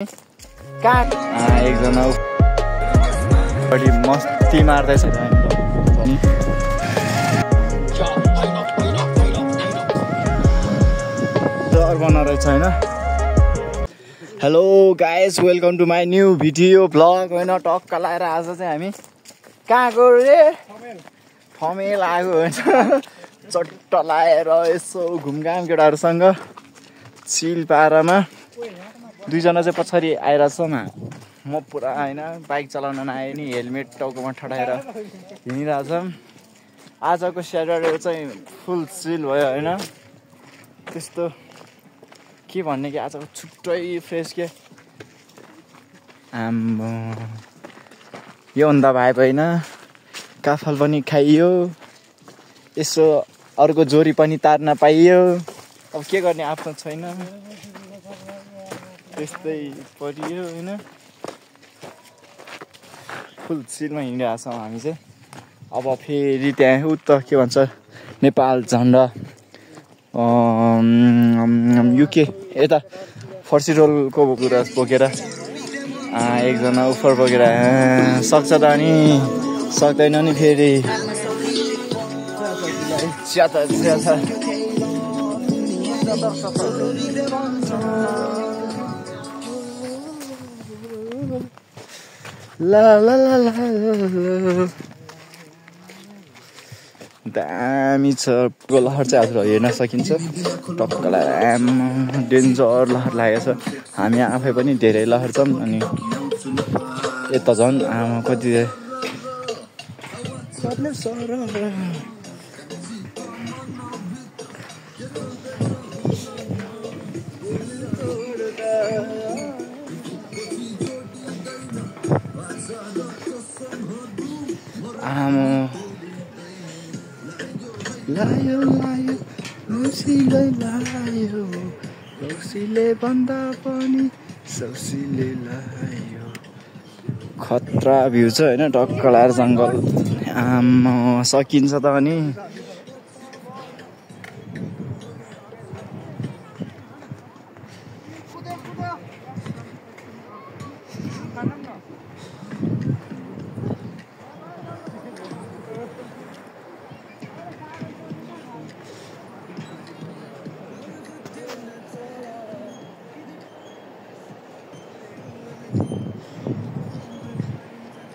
एकजना बढी मस्ती मार्दैछ डर बना रहेछ हैन। Hello guys, welcome to my new video vlog हैन। टक्क लाएर आज चाहिँ हामी कहाँ गयो रे? ठमेल आएको हुन्छ। चट्ट लाएर यसो घुमघाम केटाहरूसँग चिल पारामा दुईजना चाहिँ पछाडि आइरहेछौँ। म पुरा होइन बाइक चलाउन नआए नि हेलमेट टाउकोमा ठडाएर हिँडिरहेछौँ। आजको स्याटरडे चाहिँ फुल चिल भयो होइन। त्यस्तो के भन्ने कि आजको छुट्टै फ्रेस के आम्बो योभन्दा भाइ होइन। काफल पनि खाइयो, यसो अर्को जोरी पनि तार्न पाइयो। अब के गर्ने, आफ्नो छैन, त्यस्तै परियो होइन। फुल चिलमा हिँडिरहेको छौँ हामी चाहिँ। अब फेरि त्यहाँ उता के भन्छ नेपाल झन्डा युके यता फर्सी रोलको कुरा बोकेर एकजना उफर बोकेर सक्छ त अनि सक्दैन नि फेरि च्याता ला ला ला ला दामी छ। लहर चाहिँ आज हेर्न सकिन्छ। टक्क डेन्जर लहर लागेको छ। हामी आफै पनि धेरै लहर छौँ। अनि यता झन् आमा कति आमो लायो लायो लौसीले लायो, लौसीले भन्दा पनि सौसीले लायो। खतरा भ्यू छ होइन। टक्क लाएर जङ्गल आम्मा सकिन्छ त अनि।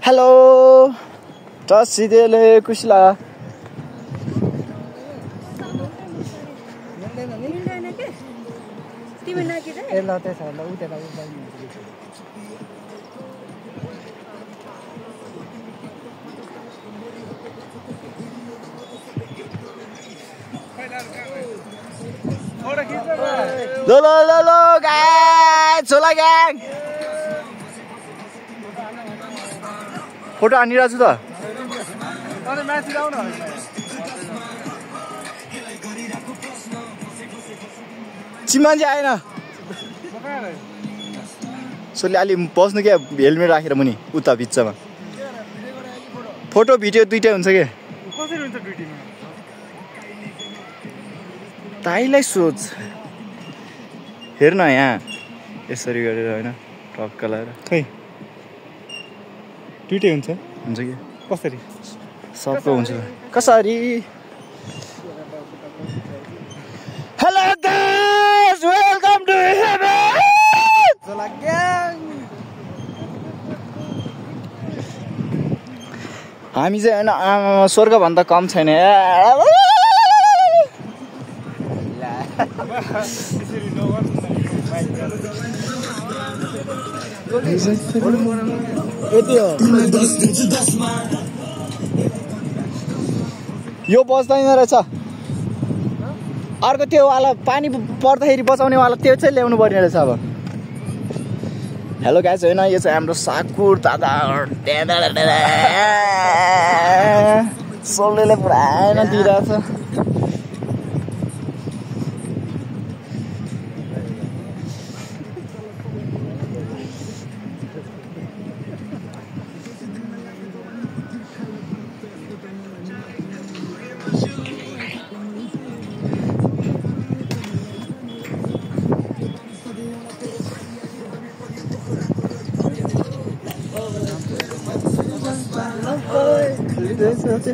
हेलो टसिदेले कुशला लो गाइस, छोला ग्याङ फोटो हानिरहेको छु त। चिमान्जी आएन सोले अलि बस्नु क्या, हेलमेट राखेर मुनि उता बिचमा। फोटो भिडियो दुइटै हुन्छ के? ताईलाई सोच हेर्न यहाँ यसरी गरेर होइन। टक्क लाएर खै दुइटै हुन्छ कि कसरी? सबको हुन्छ कसरी? Hello guys, welcome to heaven. हामी चाहिँ होइन स्वर्गभन्दा कम छैन। यो बस्दैन रहेछ। अर्को त्यो वाला पानी पर्दाखेरि बचाउने वाला त्यो चाहिँ ल्याउनु पर्ने रहेछ अब। हेलो गाइस होइन, यो चाहिँ हाम्रो साकुर दादा सोलेले पुरा दिइरहेछ।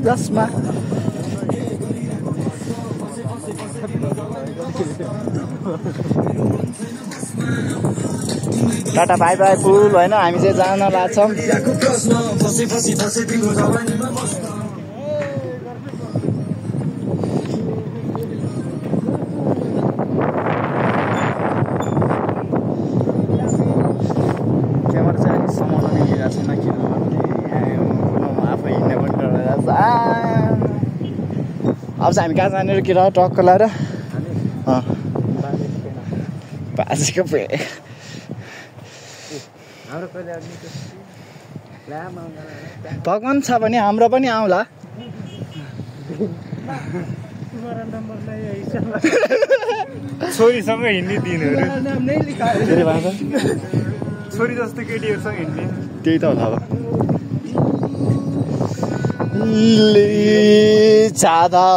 जसमा टाटा बाई बाई पुल होइन हामी चाहिँ जान लाग्छौँ अब चाहिँ हामी कहाँ जाने र केटा टक्क लाएर बाजेको भगवान छ भने हाम्रो पनि आउला छोरीसँग हिँड्ने दिनहरू छोरी जस्तो केटीहरूसँग हिँड्ने त्यही त होला अब चादा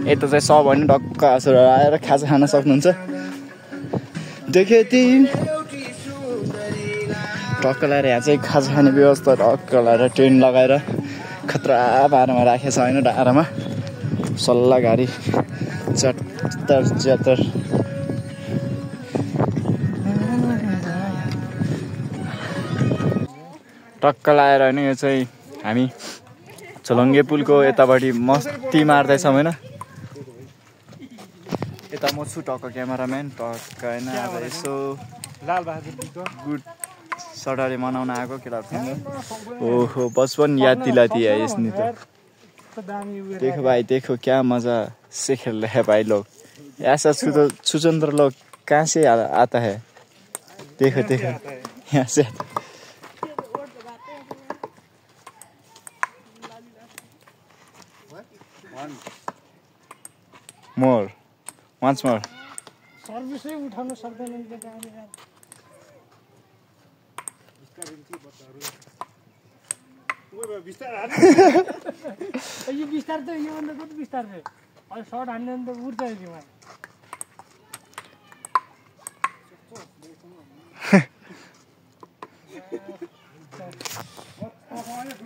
यता चाहिँ सब भने डक्क हाँसेर आएर खाजा खान सक्नुहुन्छ देखेँ टक्क लगाएर यहाँ चाहिँ खाजा खाने व्यवस्था टक्क लगाएर टेन्ट लगाएर खतरा पारामा राखेको छ होइन डाँडामा सल्लाह गाडी चत्तर च्यात्तर टक्क लगाएर होइन यो चाहिँ हामी झोलङ्गे पुलको यतापट्टि मस्ती मार्दैछौँ होइन यता म छु टक्क क्यामेराम्यान टक्क होइन अब यसो गुड सटरडे मनाउन आएको केटाहरूसँग ओहो बचपन याद दिलाती है यसले त देखो भाई देखो क्या मजा से खेल रहे हैं भाई लोग ऐसा छुचंद्र लोग कहाँ से आता है देखो देखो यहाँ से more once more सर्भिस उठाउन सक्दैन यो बिस्तार त यो भन्दा कति बिस्तार छ अहिले सर्ट हान्ने त उड्छ यसमा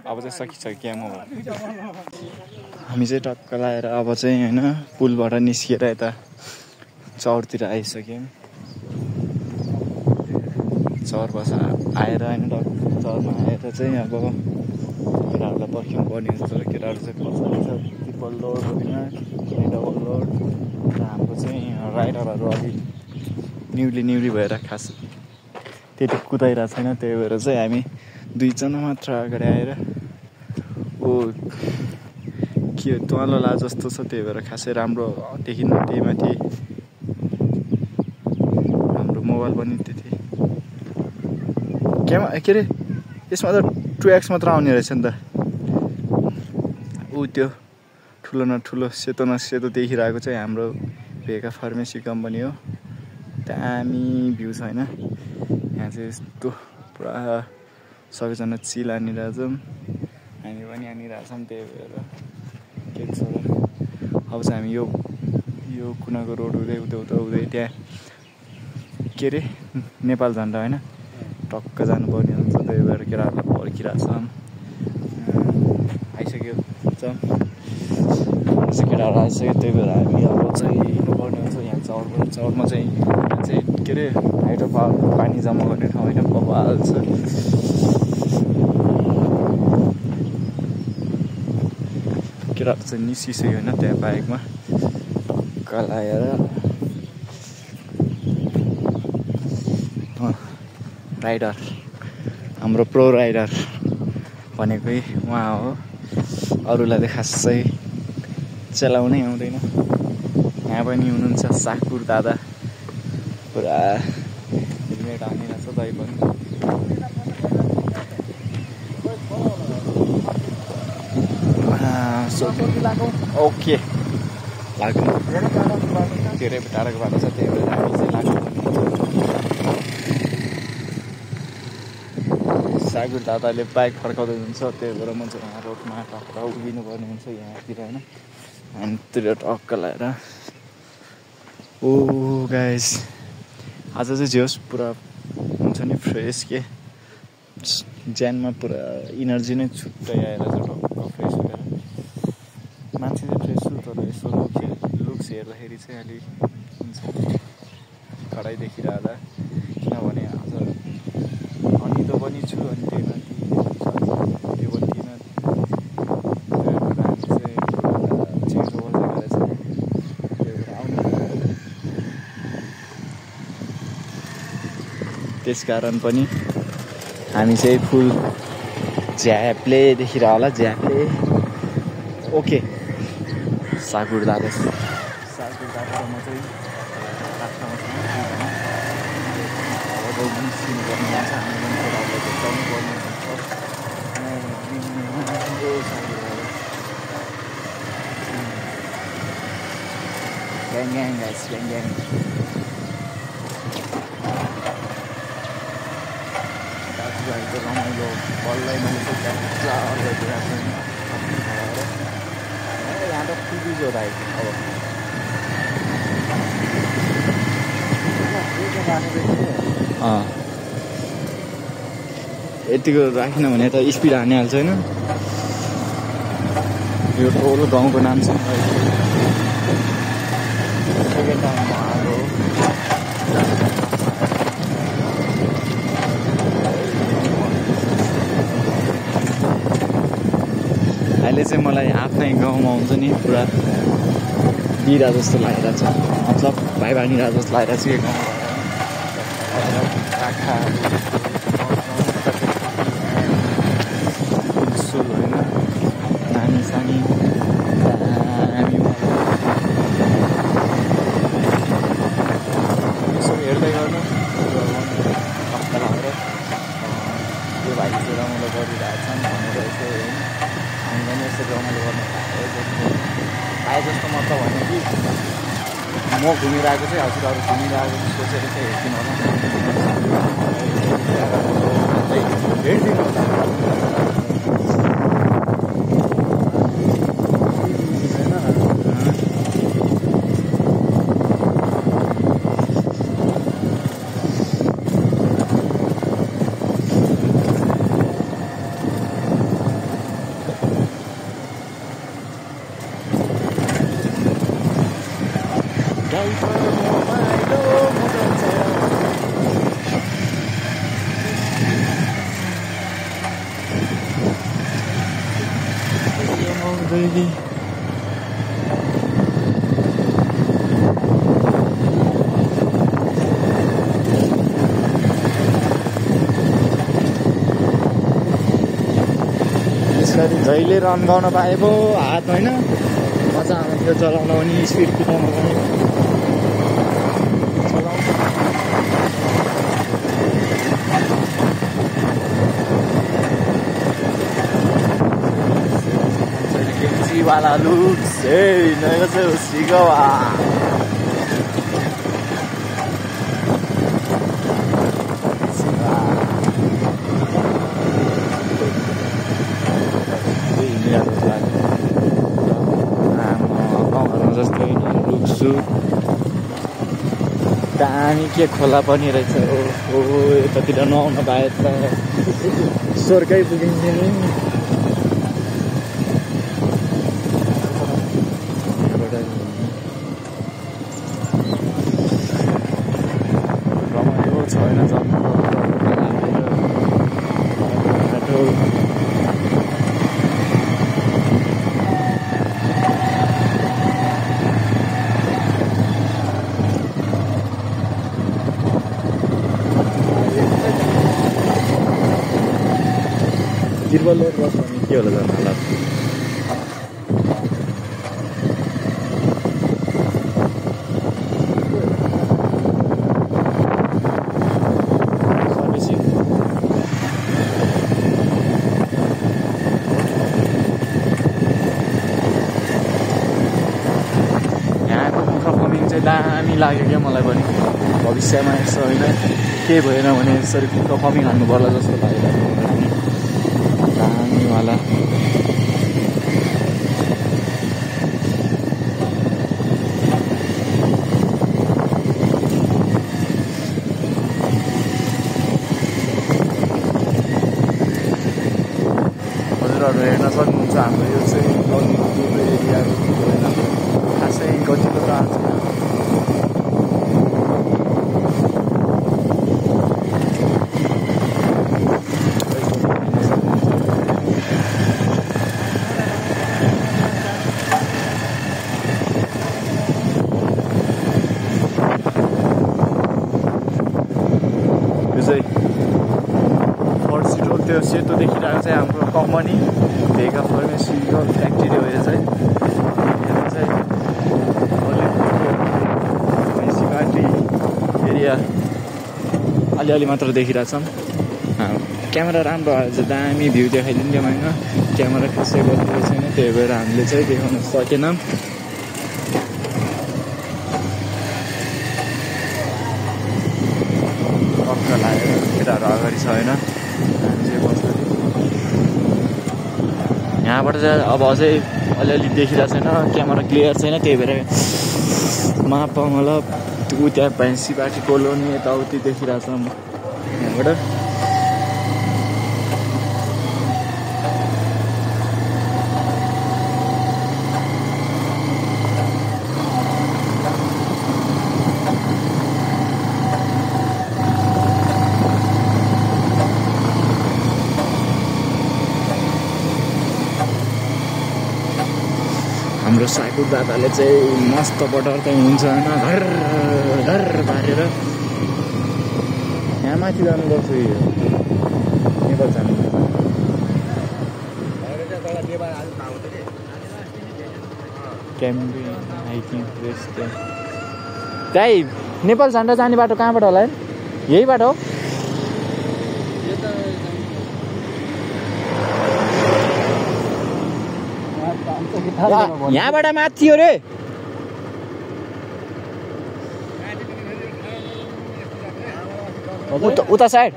अब चाहिँ सकिसक्यो क्या म हामी चाहिँ टक्क लगाएर अब चाहिँ होइन पुलबाट निस्किएर यता चौरतिर आइसक्यौँ चौर बसा आएर होइन चौरमा आएर चाहिँ अब केटाहरूलाई पर्खिनु पर्ने हुन्छ तर केटाहरू चाहिँ पछाडि छ ट्रिपल लोड होइन डबल लोड र हाम्रो चाहिँ राइडरहरू अलि न्युली भएर खास त्यति कुदाइरहेको छैन त्यही भएर चाहिँ हामी दुईजना मात्र अगाडि आएर ओ के त्वालो ला जस्तो छ त्यही भएर खासै राम्रो देखिन्न त्यही माथि हाम्रो मोबाइल पनि त्यति के अरे यसमा त 2x मात्र आउने रहेछ नि त ऊ त्यो ठुलो न ठुलो सेतो न सेतो देखिरहेको चाहिँ हाम्रो भेका फार्मेसी कम्पनी हो दामी भ्यू छ होइन यहाँ चाहिँ यस्तो पुरा सबैजना चिल हानिरहेछौँ हामी पनि हानिरहेछौँ त्यही भएर के छ अब चाहिँ हामी यो कुनाको रोड हुँदै उतै त्यहाँ के अरे नेपाल झन्डा होइन टक्क जानुपर्ने हुन्छ त्यही भएर केटाहरूलाई पर्खिरहेछौँ आइसक्यो केटाहरू आइसक्यो त्यही भएर हामी अब चाहिँ हिँड्नुपर्ने हुन्छ यहाँ चौरमा चाहिँ के अरे हाइड्रो पावर पानी जम्मा गर्ने ठाउँ होइन बबाल छ केटाहरू चाहिँ निस्किसक्यो होइन त्यहाँ बाइकमा टक्क लगाएर राइडर हाम्रो प्रो राइडर भनेकै उहाँ हो अरूलाई त खासै चलाउनै आउँदैन यहाँ पनि हुनुहुन्छ साकुर दादा पुरा हेलमेट हानिरहेछ दाइ पनि ओके लाग्नु धेरै टाढाको बाटो छ त्यही भएर हामी चाहिँ लाग्नु सागुर दादाले बाइक फर्काउँदै हुन्छ त्यही भएर म चाहिँ यहाँ रोडमा टक्क उभिनु पर्ने हुन्छ यहाँतिर होइन हानतिर टक्क लगाएर ओ गाइस आज चाहिँ जे होस् पुरा हुन्छ नि फ्रेस के ज्यानमा पुरा इनर्जी नै छुट्टै आएर चाहिँ टक्क फ्रेस भएर मान्छे चाहिँ फ्रेस छु तर यसो लुक्स हेर्दाखेरि चाहिँ अलिक हुन्छ खडाइ देखिरहँदा किनभने आज अनिदो पनि छु अनि त्यही माथि त्यो पनि किन हामी चाहिँ छिटो बसेर चाहिँ त्यस कारण पनि हामी चाहिँ फुल झ्याप्ले देखिरह होला झ्याप्ले ओके सागुर जाँदैछ सागुर जाँदा म चाहिँ निस्किनुपर्ने हुन्छ ग्याङ गाइस ग्याङ दाजुभाइको रमाइलो बल्लै मैले यहाँ त पुगी जोडाएको अब यतिको राखेन भने त स्पिड हानिहाल्छ होइन यो टोल गाउँको नाम छ सेकेन्ड टाइममा आएको अहिले चाहिँ मलाई आफ्नै गाउँमा हुन्छ नि पुरा बिरा जस्तो लागिरहेको छ मतलब भाइ भानिरा जस्तो लागिरहेको छ कि आँखा सुल होइन नानी सानी यसो हेर्दै गर्नु हप्ता लागेर त्यो भाइ चाहिँ रमाइलो गरिरहेको छन् भनेर यसो हामीलाई पनि यसो रमाइलो गर्नु पाए जस्तो मतलब होइन कि म घुमिरहेको चाहिँ हजुरहरू घुमिरहेको सोचेर चाहिँ हेर्दिनु होला हेरिदिनु होला baby. यसरी जहिले रन गाउन पाए पो हात होइन मजा आउँथ्यो चलाउन पनि स्पिड कुदाउन पनि वाला looks, hey, nega se siga wa. Ini harus lagi. गाउँघरमा जस्तै looks छु दामी के खोला पनि रहेछ ओ यतातिर नआउन पाए त स्वर्गै पुगिन्थ्यो नि तिरुवल्लुवर बस भने के होला झन् हालत सर्भिसिङ यहाँको मुख कमिङ चाहिँ दामी लाग्यो क्या मलाई पनि भविष्यमा यसो होइन केही भएन भने यसरी मुख कमिङ हान्नु पर्ला जस्तो लागिरहेको वाला भिउहरू हेर्न सक्नुहुन्छ। हाम्रो यो चाहिँ गल्लीको एरियाको होइन, खासै गतिलो त आज त्यो सेतो देखिरहेको चाहिँ हाम्रो कम्पनी भेगा फार्मास्युटिकल फ्याक्ट्री हो। यो चाहिँ म्युनिसिपालिटी एरिया अलिअलि मात्र देखिरहेछौँ। क्यामेरा राम्रो आएछ, दामी भ्यू देखाइदिन्थ्यो होइन, क्यामेरा खासै गतिलो छैन, त्यही भएर हामीले चाहिँ देखाउन सकेनौँ। पक्क लागेर केटाहरू अगाडि छ होइन, यहाँबाट चाहिँ अब अझै अलिअलि देखिरहेको छैन, क्यामेरा क्लियर छैन, त्यही भएर मतलब ऊ त्यहाँ म्युनिसिपालिटी कोलोनी यताउति देखिरहेको छ यहाँबाट। हाम्रो साइकल दादाले चाहिँ मस्त बटर चाहिँ हुन्छ होइन, घर घर पारेर यहाँ माथि जानुपर्छ। यो नेपाल जानु क्याम्पिङ हाइकिङ प्लेस त्यही नेपाल झान्डा जाने बाटो कहाँबाट होला? यही बाटो हो? यहाँबाट माथि हो रे। उता साइड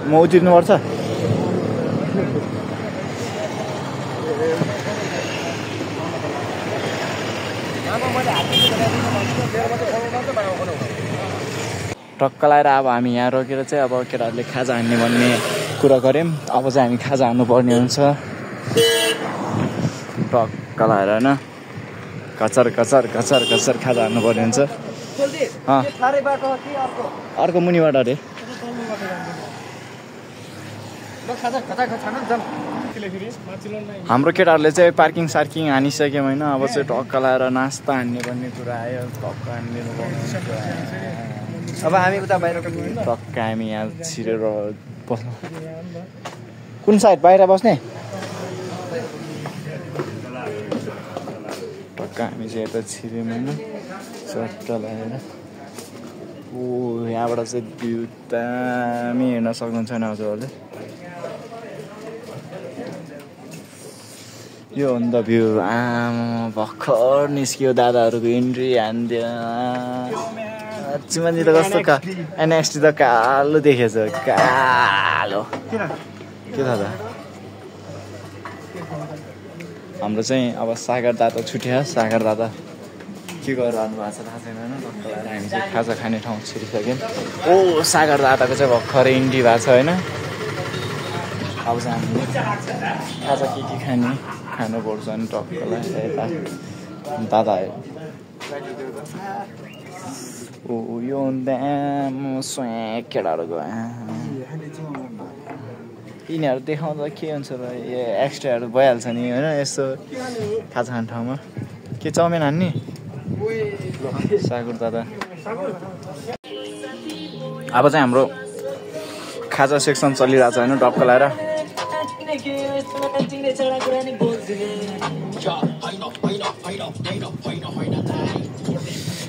म उतिर्नुपर्छ। टक्क लाएर अब हामी यहाँ रोकेर चाहिँ अब केटाहरूले खाजा हान्ने भन्ने कुरा गऱ्यौँ। अब चाहिँ हामी खाजा हान्नुपर्ने हुन्छ टक्क लाएर होइन, कचर कचर कचर कचर खाजा हान्नुपर्ने हुन्छ। अर्को मुनिबाट अरे हाम्रो केटाहरूले चाहिँ पार्किङ सार्किङ हानिसक्यौँ होइन। अब चाहिँ टक्क लाएर नास्ता हान्ने भन्ने कुरा आयो, टक्क हानिदिनु पर्ने। अब हामी उता बाहिर टक्क हामी यहाँ छिरेर बस्नु। कुन साइड बाहिर बस्ने? टक्क हामी चाहिँ यता छिर्यौँ होइन, चट्ट लगाएर। ओ यहाँबाट चाहिँ भ्यू दामी हेर्न सक्नुहुन्छ नि हजुरहरूले। यो हो नि त भ्यू। आमा भर्खर निस्कियो दादाहरूको इन्ट्री हान्दियो। चिमानी त कस्तो एनएक्सटी त कालो देखेछ, कालो के थाहा। हाम्रो चाहिँ अब सागर दादा छुट्यो। सागर दादा के गरिरहनु भएको छ थाहा छैन होइन। हामी चाहिँ खाजा खाने ठाउँ छिरिसक्यौँ। ओ सागर दादाको चाहिँ भर्खरै इन्ट्री भएको छ होइन। अब चाहिँ हामीले खाजा के खानुपर्छ नि टक्कलाई यता दादा आयो। ओ यो स्वयं केटाहरूको यिनीहरू देखाउँदा के हुन्छ र, यो एक्स्ट्राहरू भइहाल्छ नि होइन। यस्तो खाजा खाने ठाउँमा के चाउमिन हान्ने सागर दादा। अब चाहिँ हाम्रो खाजा सेक्सन चलिरहेको छ होइन टक्क लाएर।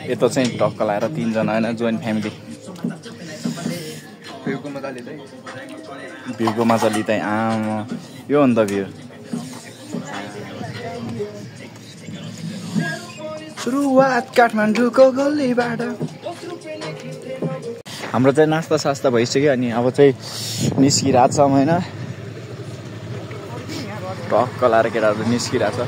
यता चाहिँ टक्क लाएर 3 जना होइन, जोइन्ट फ्यामिली। भ्यूको मजा लिँदै आमा यो हो नि त भ्यू। सुरुवात काठमाडौँको गल्लीबाट। हाम्रो चाहिँ नास्ता सास्ता भइसक्यो अनि अब चाहिँ निस्किरहेको छौँ होइन। टक्क लाएर केटाहरू निस्किरहेछ।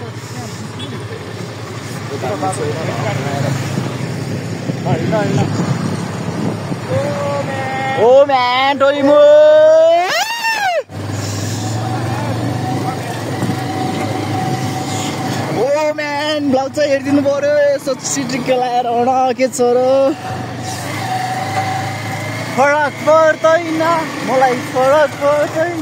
Oh man, Torimo! Oh man, vlog चाहिँ हेरिदिनु पर्यो यसो सिटिक्क लाएर होला के छ र फरक पर्दैन मलाई फरक पर्दैन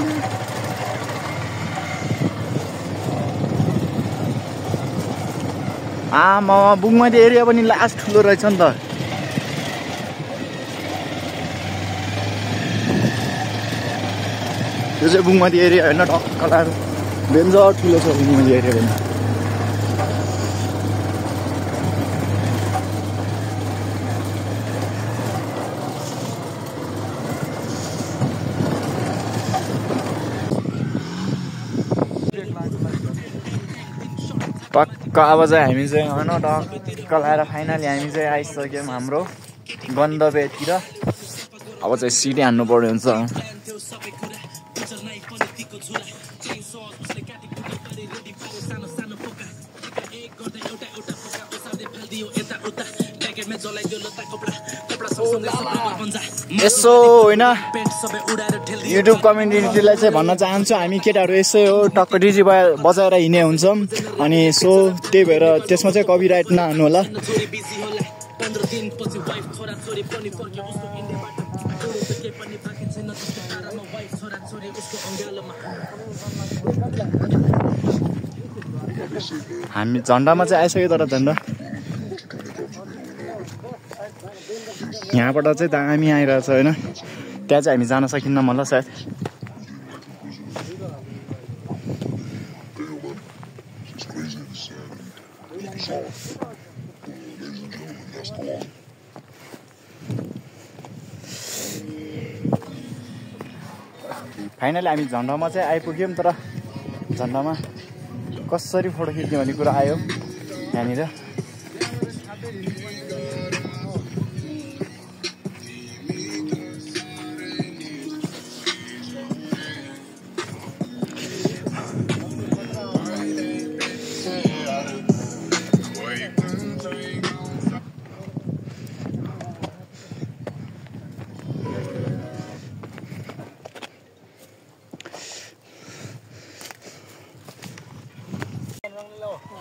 आमा बुङमती एरिया पनि लास्ट ठुलो रहेछ नि त यो चाहिँ बुङमती एरिया होइन ढक्क लाएर डेन्जर ठुलो छ बुङमती एरिया पनि टक्क अब चाहिँ हामी चाहिँ होइन टक्क लाएर फाइनली हामी चाहिँ आइसक्यौँ हाम्रो गन्तव्यतिर अब चाहिँ सिटी हान्नु पर्ने हुन्छ यसो होइन युट्युब कम्युनिटीलाई चाहिँ भन्न चाहन्छु हामी केटाहरू यसै हो टक्क डिजी बजाएर हिँड्ने हुन्छौँ अनि सो त्यही भएर त्यसमा चाहिँ कपिराइट नहाल्नु होला हामी झन्डामा चाहिँ आइसक्यो तर झन्डा यहाँबाट चाहिँ दामी आइरहेछ होइन त्यहाँ चाहिँ हामी जान सकिन्न मलाई सायद फाइनली हामी झन्डामा चाहिँ आइपुग्यौँ तर झन्डामा कसरी फोटो खिच्ने भन्ने कुरा आयो यहाँनिर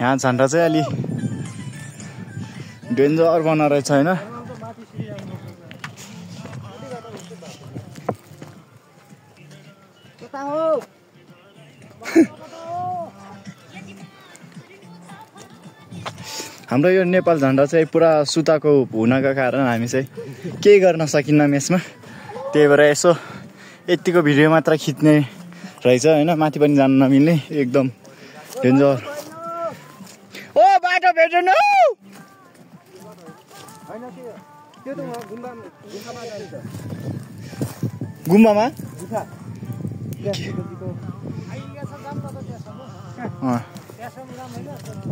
यहाँ झन्डा चाहिँ अलि डेन्जर बना रहेछ होइन हाम्रो यो नेपाल झन्डा चाहिँ पुरा सुताको हुनका कारण हामी चाहिँ केही गर्न सकिन्न यसमा त्यही भएर यसो यतिको भिडियो मात्र खिच्ने रहेछ होइन माथि पनि जान नमिल्ने एकदम डेन्जर ओ बाटो भेट्नु गुम्बामा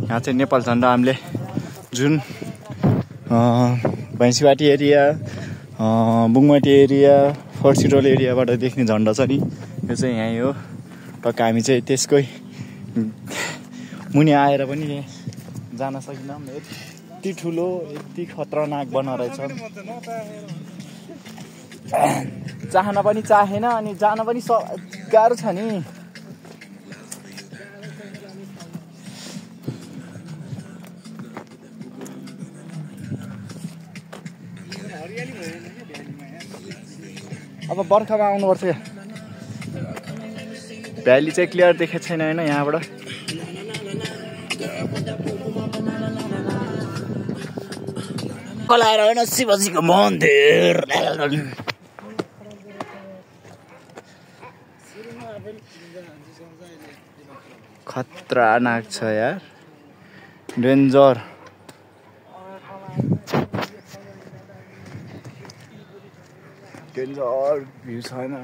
यहाँ चाहिँ नेपाल झन्डा हामीले जुन भैँसीबाटी एरिया बुङमती एरिया फर्सिटोल एरियाबाट देख्ने झन्डा छ नि यो चाहिँ यहीँ हो टक्क हामी चाहिँ त्यसकै मुनि आएर पनि जान सकिनौँ यति ठुलो यति खतरनाक बना रहेछ चाहन पनि चाहेन अनि जान पनि गाह्रो छ नि अब बर्खामा आउनुपर्छ भ्याली चाहिँ क्लियर देखेको छैन होइन यहाँबाट कलाएर होइन शिवजीको मन्दिर खतरनाक छ यार डेन्जर डेन्जर भ्यू छैन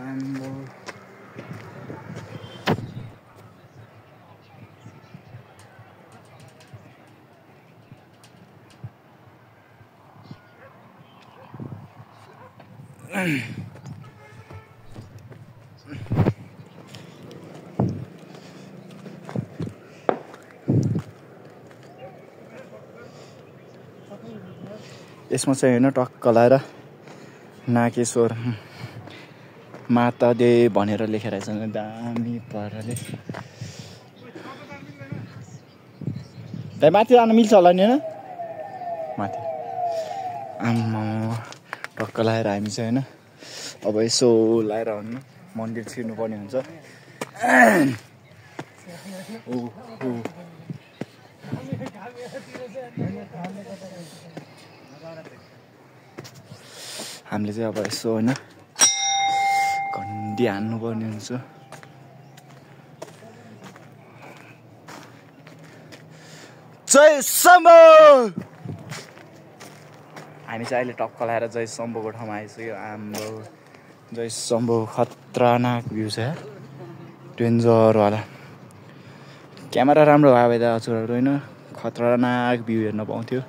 यसमा चाहिँ होइन टक्क लाएर नागेश्वर मातादेव भनेर लेखेर छ दामी पाराले। दाइ माथि जान मिल्छ होला नि होइन माथि आम्मा टक्क लगाएर हामी चाहिँ होइन अब यसो लगाएर भन्नु मन्दिर छिर्नु पर्ने हुन्छ। हामीले चाहिँ अब यसो होइन घन्टी हान्नु पर्ने हुन्छ। जय शम्भो। हामी चाहिँ अहिले टक्क लगाएर जय शम्भोको ठाउँमा आइसक्यो। हाम्रो जय शम्भो खतरनाक भ्यू छ यार, डेन्जरवाला। क्यामेरा राम्रो भयो भए त हजुरहरू होइन खतरनाक भ्यू हेर्न पाउँथ्यो।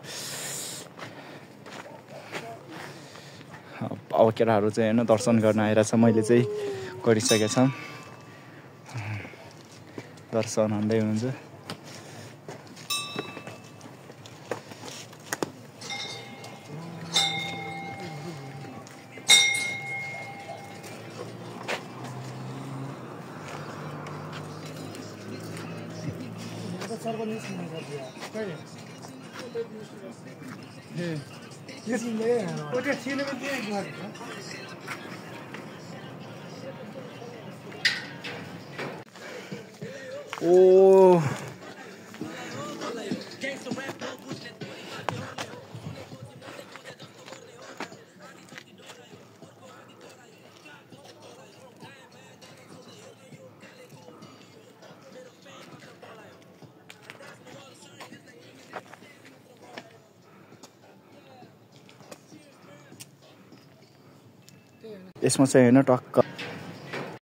अब केटाहरू चाहिँ होइन दर्शन गर्न आइरहेछ, मैले चाहिँ गरिसकेको छ। दर्शन हुँदै हुन्छ। ओ यसमा चाहिँ होइन टक्क